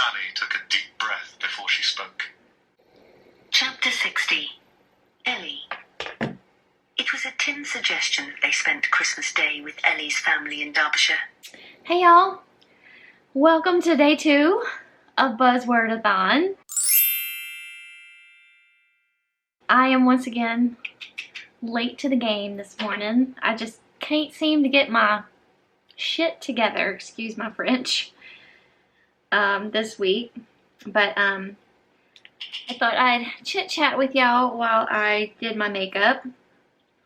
Sally took a deep breath before she spoke. Chapter 60. Ellie. It was at Tim's suggestion that they spent Christmas Day with Ellie's family in Derbyshire. Hey y'all, welcome to day 2 of Buzzword-A-Thon. I am once again late to the game this morning. I just can't seem to get my shit together, excuse my French, this week. But I thought I'd chit chat with y'all while I did my makeup.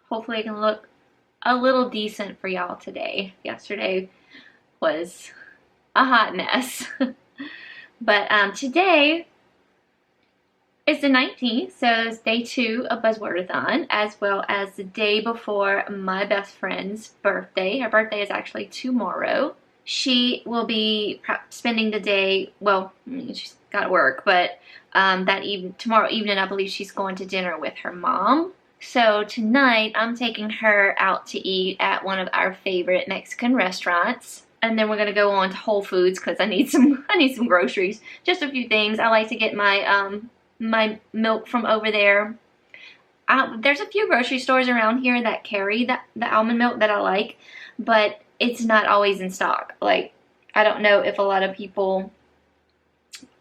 Hopefully I can look a little decent for y'all today. Yesterday was a hot mess. But today is the 19th, so it's day 2 of Buzzword-A-Thon, as well as the day before my best friend's birthday. Her birthday is actually tomorrow. She will be spending the day, well, she's got to work, but tomorrow evening I believe she's going to dinner with her mom. So tonight I'm taking her out to eat at one of our favorite Mexican restaurants. And then we're gonna go on to Whole Foods because I need some groceries. Just a few things. I like to get my my milk from over there. There's a few grocery stores around here that carry the almond milk that I like, but it's not always in stock. Like, I don't know if a lot of people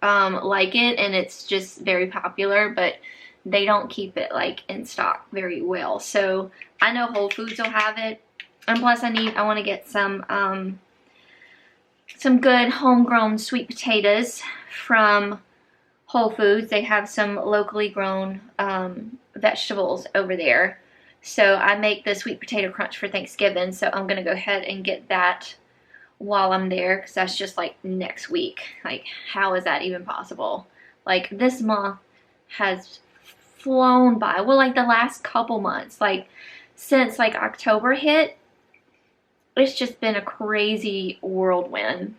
like it, and it's just very popular, but they don't keep it like in stock very well. So I know Whole Foods will have it, and plus I want to get some good homegrown sweet potatoes from Whole Foods. They have some locally grown vegetables over there. So I make the sweet potato crunch for Thanksgiving, so I'm gonna go ahead and get that while I'm there, because that's just like next week. Like, how is that even possible? Like, this month has flown by. Well, like the last couple months, like since like October hit, it's just been a crazy whirlwind,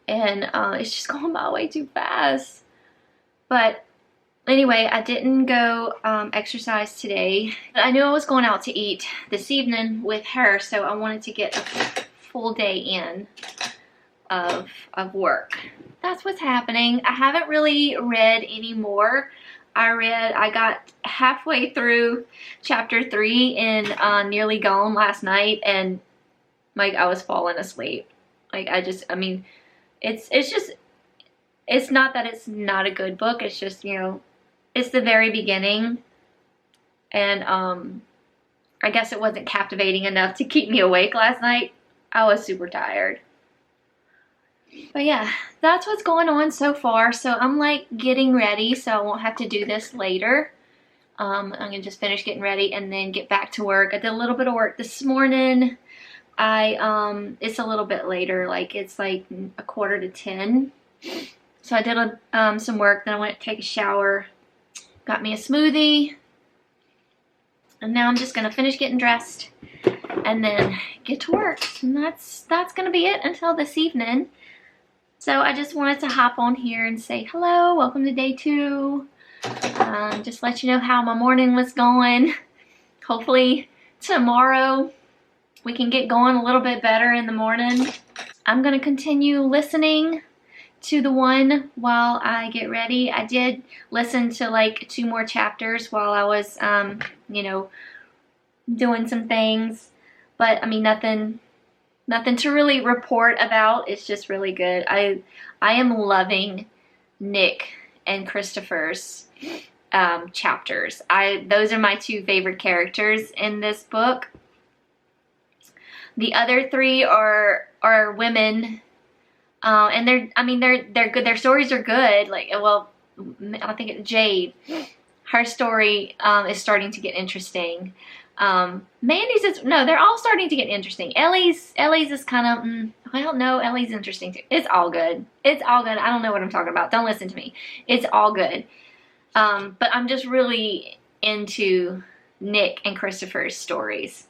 and it's just going by way too fast. But anyway, I didn't go exercise today. I knew I was going out to eat this evening with her, so I wanted to get a full day in of work. That's what's happening. I haven't really read any more. I got halfway through chapter 3 and Nearly Gone last night, and like I was falling asleep. Like, I mean, it's not that it's not a good book. It's just, you know, it's the very beginning, and I guess it wasn't captivating enough to keep me awake last night. I was super tired. But yeah, that's what's going on so far. So I'm like getting ready so I won't have to do this later. I'm gonna just finish getting ready and then get back to work. I did a little bit of work this morning. It's a little bit later, like it's like 9:45. So I did some work, then I went to take a shower, got me a smoothie, and now I'm just gonna finish getting dressed and then get to work. And that's gonna be it until this evening. So I just wanted to hop on here and say hello, welcome to day 2. Just let you know how my morning was going. Hopefully tomorrow we can get going a little bit better in the morning. I'm gonna continue listening to the one while I get ready. I did listen to like 2 more chapters while I was, you know, doing some things. But I mean, nothing to really report about. It's just really good. I am loving Nick and Christopher's chapters. Those are my 2 favorite characters in this book. The other 3 are women, and they're good. Their stories are good. Like, well, I think Jade, her story is starting to get interesting. Mandy's is, no, they're all starting to get interesting. Ellie's is kind of, I don't know, Ellie's interesting too. It's all good. It's all good. I don't know what I'm talking about. Don't listen to me. It's all good. But I'm just really into Nick and Christopher's stories.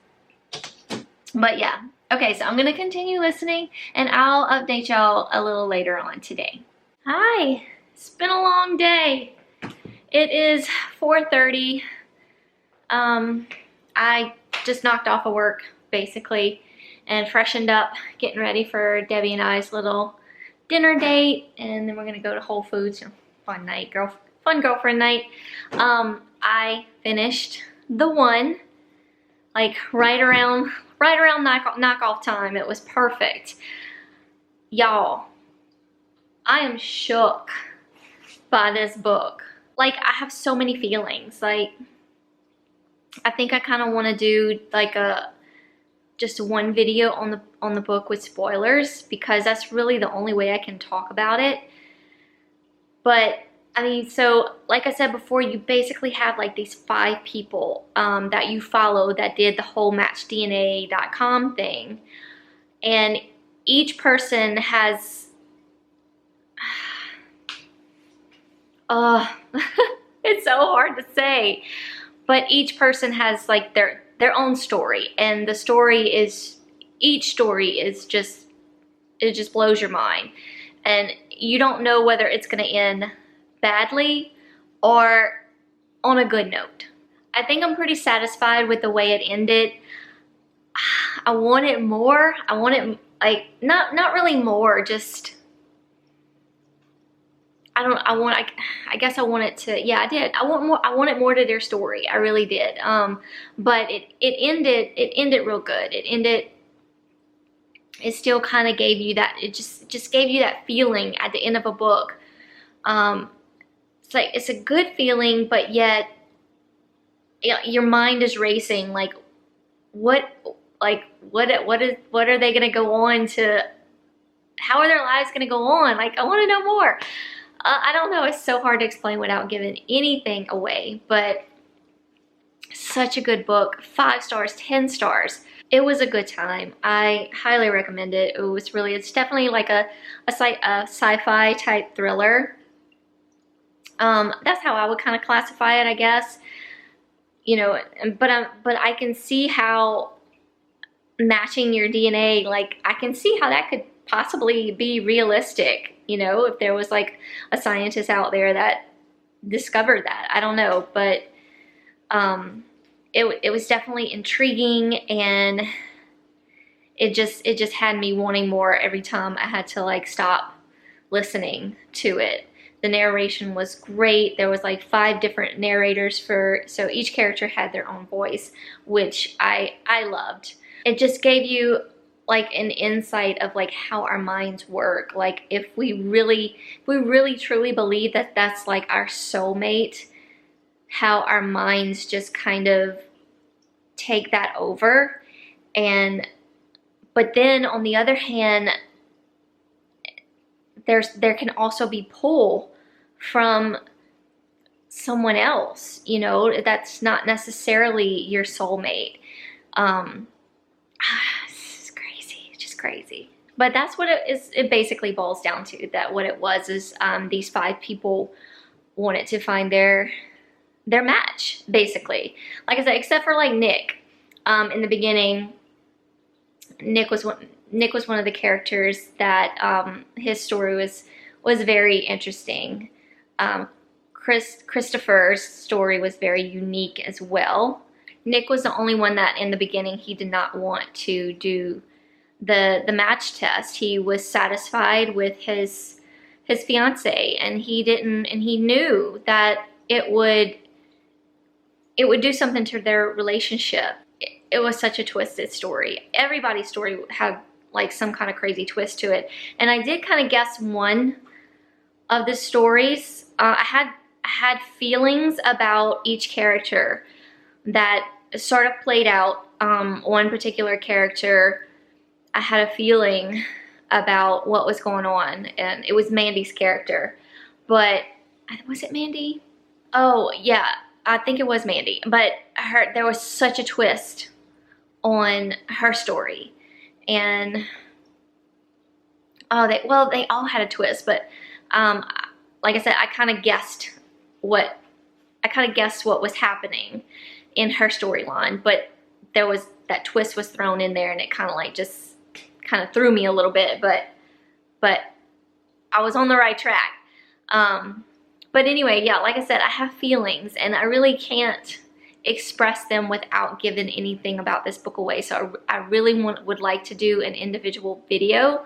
But yeah. Okay, so I'm going to continue listening, and I'll update y'all a little later on today. Hi. It's been a long day. It is 4:30. I just knocked off of work, basically, and freshened up, getting ready for Debbie and I's little dinner date, and then we're gonna go to Whole Foods. Fun night, fun girlfriend night. I finished The One, like right around knockoff time. It was perfect. Y'all, I am shook by this book. Like, I have so many feelings. Like, I think I kind of want to do like just one video on the book with spoilers, because that's really the only way I can talk about it. But I mean, so like I said before, you basically have like these 5 people that you follow that did the whole matchdna.com thing, and each person has it's so hard to say, but each person has like their own story, and the story is, each story is just, it just blows your mind, and you don't know whether it's going to end badly or on a good note. I think I'm pretty satisfied with the way it ended. I wanted more. I wanted, like, not really more, just, I guess I wanted to, yeah, I did. I wanted more to their story. I really did. But it ended real good. It still kind of gave you that, it just gave you that feeling at the end of a book. It's like, it's a good feeling, but yet your mind is racing. Like, what are they gonna go on to, how are their lives gonna go on? Like, I want to know more. I don't know, it's so hard to explain without giving anything away, but such a good book. 5 stars, 10 stars. It was a good time. I highly recommend it. It was really, it's definitely like a sci-fi type thriller. That's how I would kind of classify it, I guess. You know, but I can see how matching your DNA, like, I can see how that could possibly be realistic. You know, if there was like a scientist out there that discovered that. I don't know, but it was definitely intriguing, and it just had me wanting more every time I had to like stop listening to it. The narration was great. There was like 5 different narrators so each character had their own voice, which I loved. It just gave you like an insight of like how our minds work. Like, if we really truly believe that that's like our soulmate, how our minds just kind of take that over. But then on the other hand, there can also be pull from someone else, you know, that's not necessarily your soulmate. It's crazy, it's just crazy. But that's what it basically boils down to, that what it was is these 5 people wanted to find their match, basically. Like I said, except for like Nick. In the beginning, Nick was one of the characters that his story was very interesting. Christopher's story was very unique as well. Nick was the only one that in the beginning he did not want to do the match test. He was satisfied with his fiance, and he knew that it would do something to their relationship. It was such a twisted story. Everybody's story had like some kind of crazy twist to it. And I did kind of guess one of the stories. I had feelings about each character that sort of played out. One particular character, I had a feeling about what was going on, and it was Mandy's character. But was it Mandy? Oh yeah, I think it was Mandy. But there was such a twist on her story, and they all had a twist. But like I said, I kind of guessed what was happening in her storyline, but that twist was thrown in there, and it kind of like just kind of threw me a little bit, but I was on the right track. But anyway, yeah, like I said, I have feelings, and I really can't express them without giving anything about this book away. So I really would like to do an individual video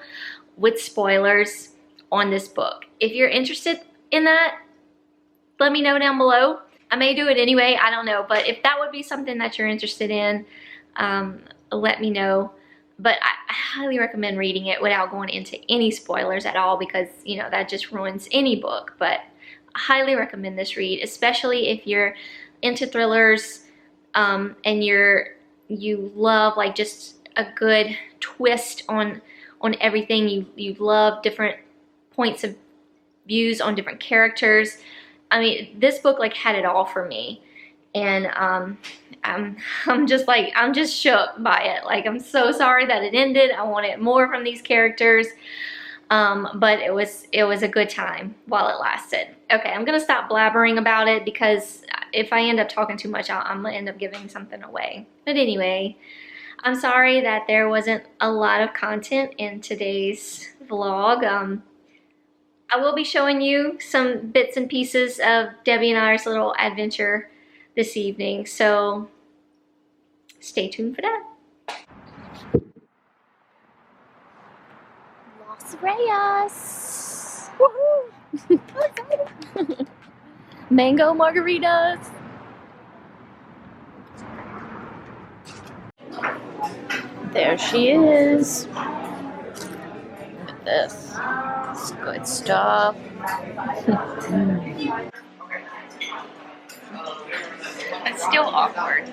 with spoilers on this book. If you're interested in that, let me know down below. I may do it anyway, I don't know. But if that would be something that you're interested in, let me know. But I highly recommend reading it without going into any spoilers at all, because, you know, that just ruins any book. But I highly recommend this read, especially if you're into thrillers and you love like just a good twist on everything. You love different points of views on different characters. I mean, this book like had it all for me. And I'm just shook by it. Like, I'm so sorry that it ended. I wanted more from these characters. But it was a good time while it lasted. Okay, I'm gonna stop blabbering about it, because if I end up talking too much, I'm gonna end up giving something away. But anyway, I'm sorry that there wasn't a lot of content in today's vlog. I will be showing you some bits and pieces of Debbie and I's little adventure this evening, so stay tuned for that. Las Reyes! Woohoo! Mango margaritas! There she is. Look at this. It's good stuff. It's still awkward.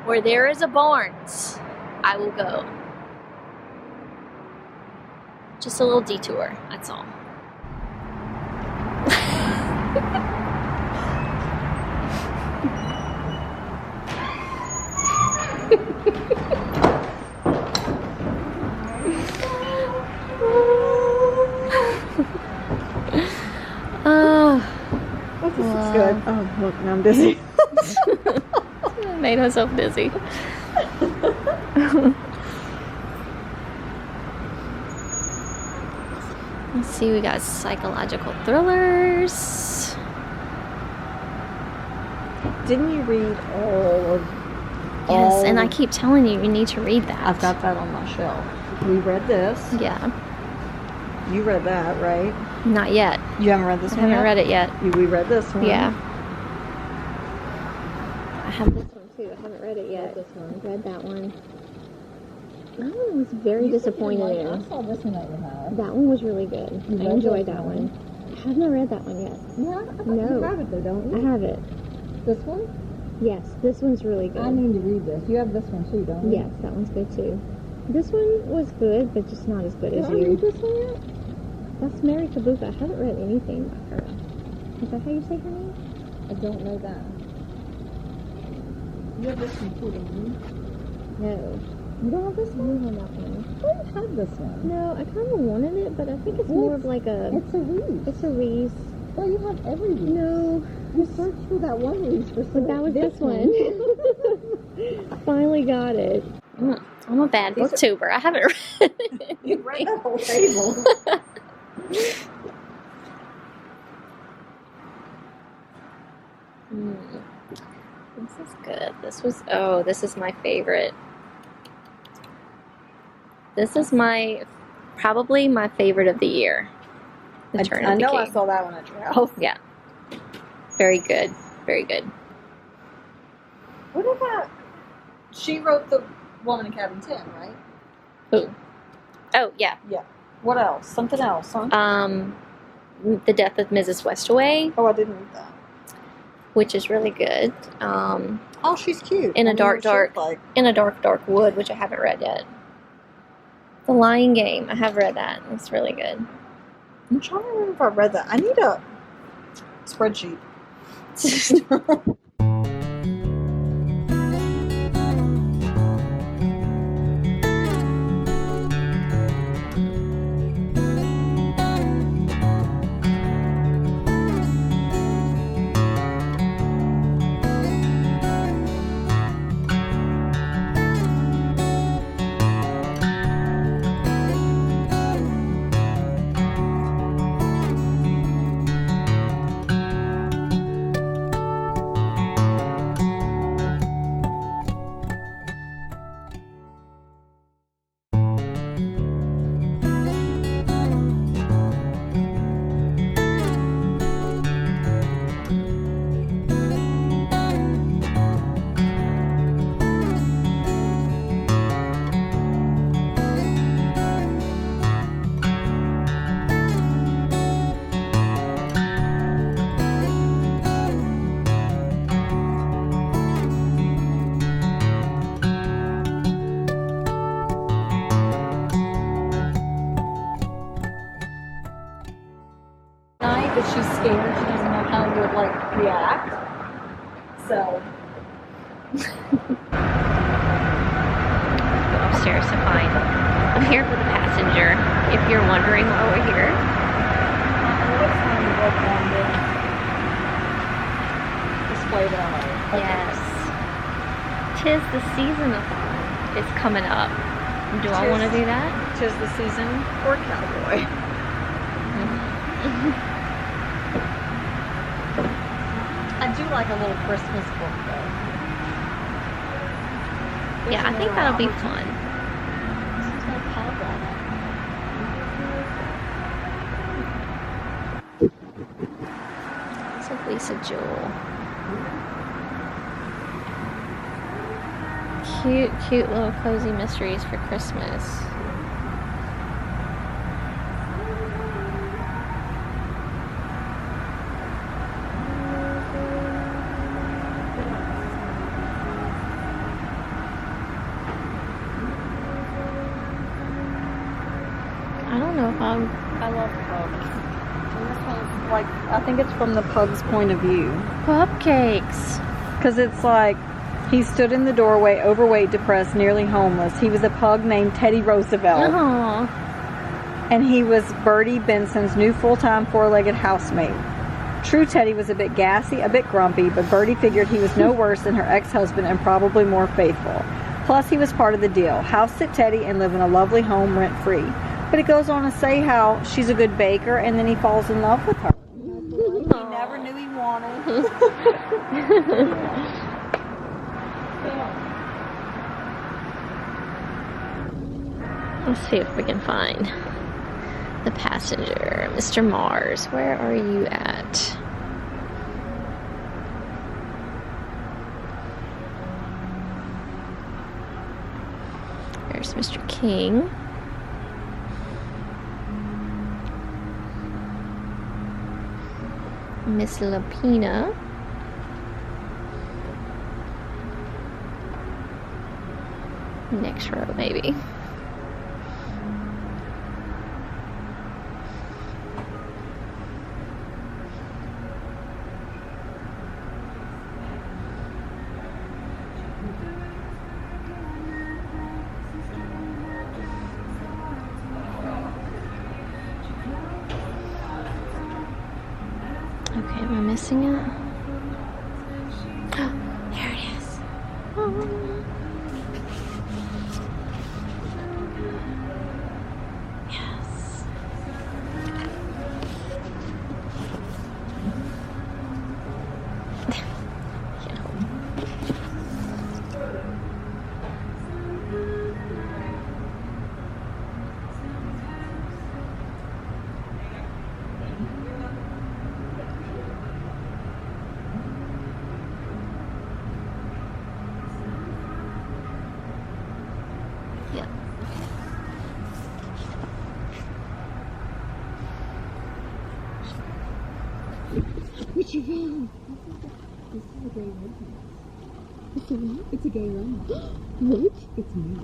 Where there is a Barnes, I will go. Just a little detour, that's all. This is good. Oh, look, now I'm dizzy. Made myself dizzy. Let's see, we got psychological thrillers. Didn't you read all of... Yes, and I keep telling you, you need to read that. I've got that on my shelf. We read this. Yeah. You read that, right? Not yet. You haven't read this I one haven't yet? read it yet. We read this one. Yeah. I have this one too. I haven't read it yet. This one. I read that one. That one was very disappointed in. I saw this one that you had. That one was really good. You I read enjoyed this that one? one. I have not read that one yet. Yeah? I thought No. You have it though, don't you? I have it. This one? Yes, this one's really good. I need to read this. You have this one too, don't you? Yes, that one's good too. This one was good, but just not as good as Did I you. read this one yet? That's Mary Kabuka. I haven't read anything by her. Is that how you say her name? I don't know that. You have this one too, don't you? No. You don't have this I one? don't have that one. I thought you had this one. No, I kind of wanted it, but I think it's more of like a... It's a Reese. It's a Reese. Well, you have every Reese. No. You searched for that one Reese for But that was this one. Finally got it. I'm a bad booktuber. I haven't read it. You read the whole table. This is good. This is my favorite. This is probably my favorite of the year. The Turn of the King. I saw that one at your house. Yeah. Very good. Very good. What about... She wrote The Woman in Cabin 10, right? Who? Oh, yeah. Yeah. What else? Something else, huh? The Death of Mrs. Westaway, Oh, I didn't read that. which is really good. Oh, she's cute. In a I wonder dark, what she looked dark, like. in a dark, dark wood, which I haven't read yet. The Lying Game. I have read that. It's really good. I'm trying to remember if I read that. I need a spreadsheet. she's scared. She doesn't know how to like react. So. Go upstairs to find. I'm here for the passenger. If you're wondering why we're here. Display that. Okay. Yes. 'Tis the season-a-thon. It's coming up. Do I want to do that? 'Tis the season for cowboy. I do like a little Christmas book though. Yeah, I think that'll be fun. This is my pub on it. It's like Lisa Jewell. Cute, cute little cozy mysteries for Christmas. I don't know if I love pubs. And this one's like, I think it's from the pub's point of view. Cupcakes. Because it's like, he stood in the doorway, overweight, depressed, nearly homeless. He was a pug named Teddy Roosevelt. Oh. And he was Bertie Benson's new full-time four-legged housemate. True Teddy was a bit gassy, a bit grumpy, but Bertie figured he was no worse than her ex-husband and probably more faithful. Plus, he was part of the deal. House-sit Teddy and live in a lovely home rent-free. But it goes on to say how she's a good baker, and then he falls in love with her. He never knew he wanted. Let's see if we can find the passenger. Mr. Mars, where are you at? There's Mr. King. Miss Lapina. Next row, maybe. Okay, am I missing it? Oh, there it is. Oh. Yes. Yeah. What you found? This is a gay romance. It's a what? It's a gay romance. What? It's me.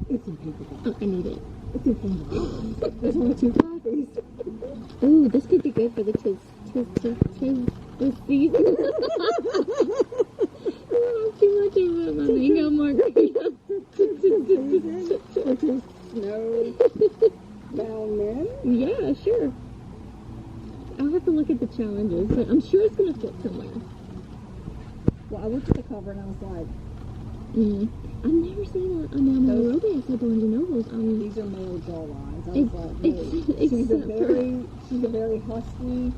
It's in paperback. Oh, I need it. It's in paperback. There's only 2 copies. Ooh, this could be good for the tis this season. Too much of my mango margarita. Snow down men? Yeah, sure. I'll have to look at the challenges, but I'm sure it's gonna fit somewhere. Well, I looked at the cover and I was like, I've never seen a normal romance at Barnes & Noble's. these are male jawlines. I was like, wait, she's a very husky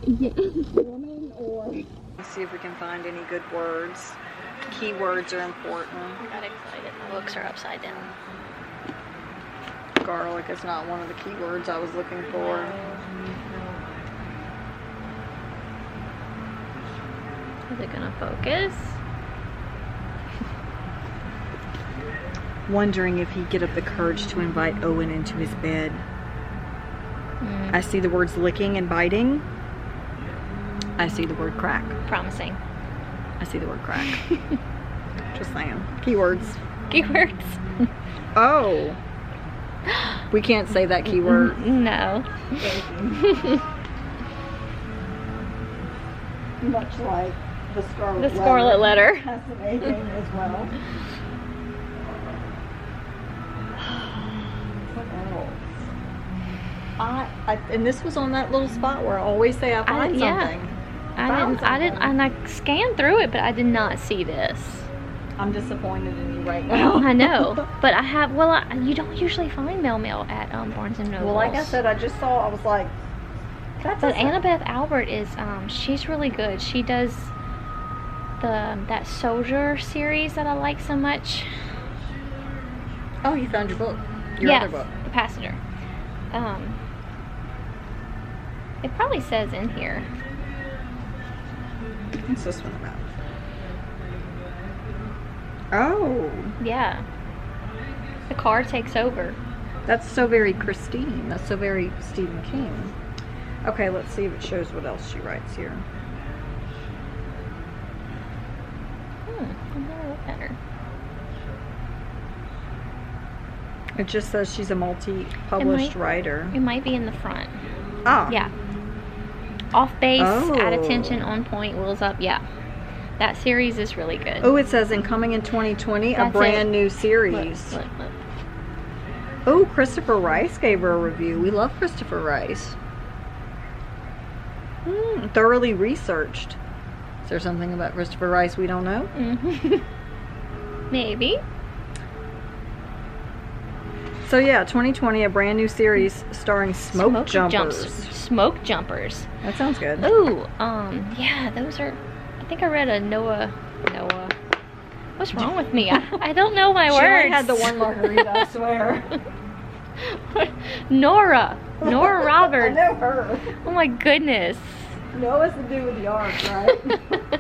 woman, or... Let's see if we can find any good words. Keywords are important. I got excited. My books are upside down. Garlic is not one of the keywords I was looking for. Is it gonna focus? Wondering if he'd get up the courage to invite Owen into his bed. I see the words licking and biting. I see the word crack. Promising. I see the word crack. Just saying. Keywords. Keywords. Oh. We can't say that keyword. No. Much like the Scarlet The Scarlet Letter. has an A game as well. What else? And this was on that little spot where I always say I find something. I didn't, and I scanned through it, but I did not see this. I'm disappointed in you right now. I know, but I have. You don't usually find mail at Barnes and Noble. Well, like I said, I just saw. I was like, that's. But Annabeth Albert is. She's really good. She does that Soldier series that I like so much. Oh, you found your book. Your other book. The Passenger. It probably says in here. What's this one about? Oh. Yeah. The car takes over. That's so very Christine. That's so very Stephen King. Okay, let's see if it shows what else she writes here. I've never looked at her. It just says she's a multi-published writer. It might be in the front. Oh. Yeah. Off base, at attention, on point, wheels up. Yeah. That series is really good. Oh, it says coming in 2020, a brand new series. Look. Oh, Christopher Rice gave her a review. We love Christopher Rice. Thoroughly researched. Is there something about Christopher Rice we don't know? Maybe. So yeah, 2020, a brand new series starring Smoke Jumpers. Smoke Jumpers. That sounds good. Ooh, yeah, those are. I think I read a Noah. What's wrong with me? I don't know my words. She only had the one margarita, I swear. Nora Roberts. I know her. Oh my goodness. Noah's the dude with the arms, right?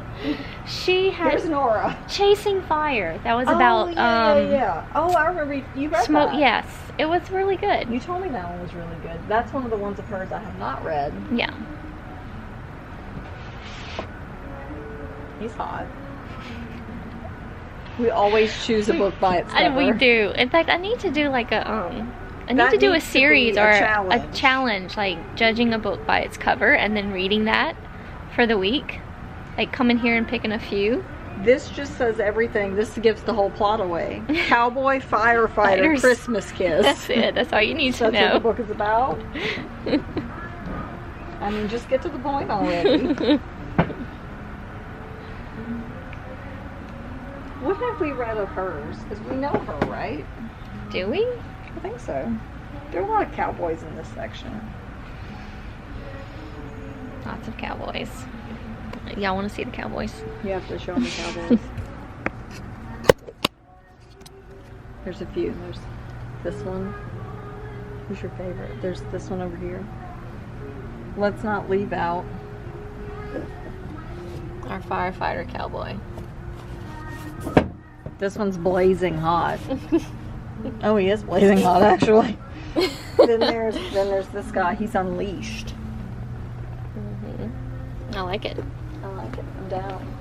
She had. Here's Nora. Chasing Fire. That was about. Yeah. Oh, I remember you read Smoke. that. Yes, it was really good. You told me that one was really good. That's one of the ones of hers I have not read. Yeah. He's hot. We always choose a book by its cover. And we do. In fact, I need to do like a I need That to do a needs to series be or a a challenge, like judging a book by its cover and then reading that for the week. Like coming here and picking a few. This just says everything. This gives the whole plot away. Cowboy, firefighter, Christmas kiss. That's it. That's all you need to That's know. what the book is about. I mean, just get to the point already. What have we read of hers? Because we know her, right? Do we? I think so. There are a lot of cowboys in this section. Lots of cowboys. Y'all want to see the cowboys? You have to show me cowboys. There's a few. There's this one. Who's your favorite? There's this one over here. Let's not leave out Our firefighter cowboy. This one's blazing hot. Oh, he is blazing hot, actually. then there's this guy. He's unleashed. I like it. I like it. I'm down.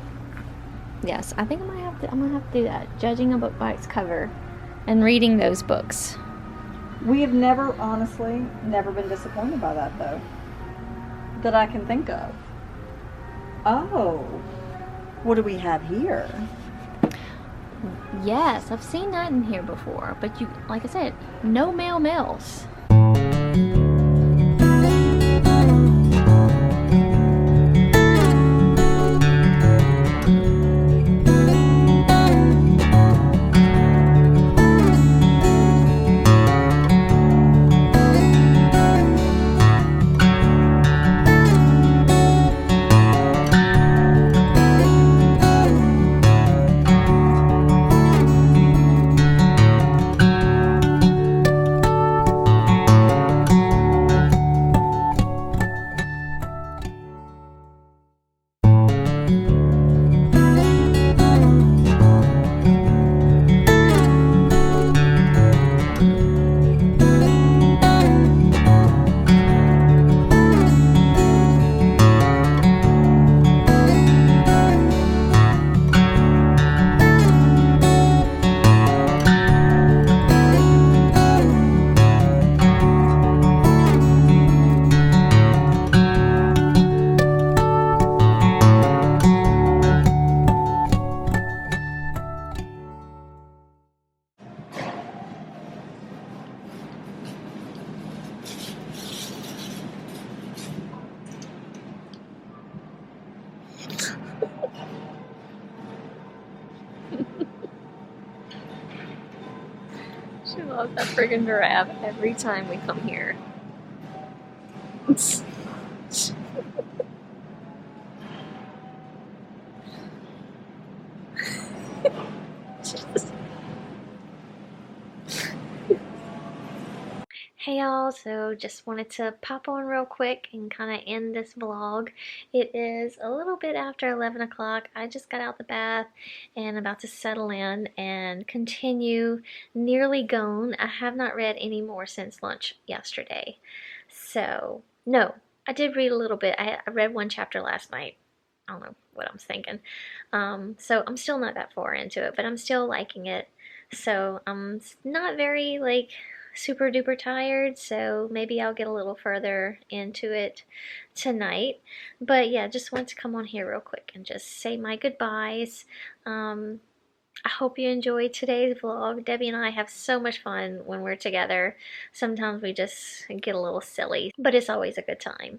Yes, I think I'm gonna have to do that. Judging a book by its cover, and reading those books. We have never been disappointed by that, though. That I can think of. Oh, what do we have here? Yes, I've seen that in here before, but like I said, no mails. about that friggin' giraffe every time we come here. Hey y'all, so just wanted to pop on real quick and kind of end this vlog. It is a little bit after 11 o'clock. I just got out the bath and about to settle in and continue Nearly Gone. I have not read any more since lunch yesterday. So, no, I did read a little bit. I read one chapter last night. I don't know what I'm thinking. So I'm still not that far into it, but I'm still liking it. So I'm not very, like, super duper tired, so maybe I'll get a little further into it tonight. But yeah, just wanted to come on here real quick and just say my goodbyes. I hope you enjoyed today's vlog. Debbie and I have so much fun when we're together. Sometimes we just get a little silly, but it's always a good time.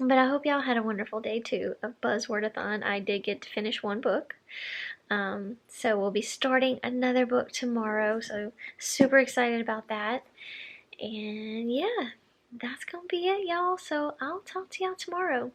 But I hope y'all had a wonderful day too of Buzzword-A-Thon. I did get to finish one book. So we'll be starting another book tomorrow, so super excited about that. And yeah, that's gonna be it, y'all. So I'll talk to y'all tomorrow.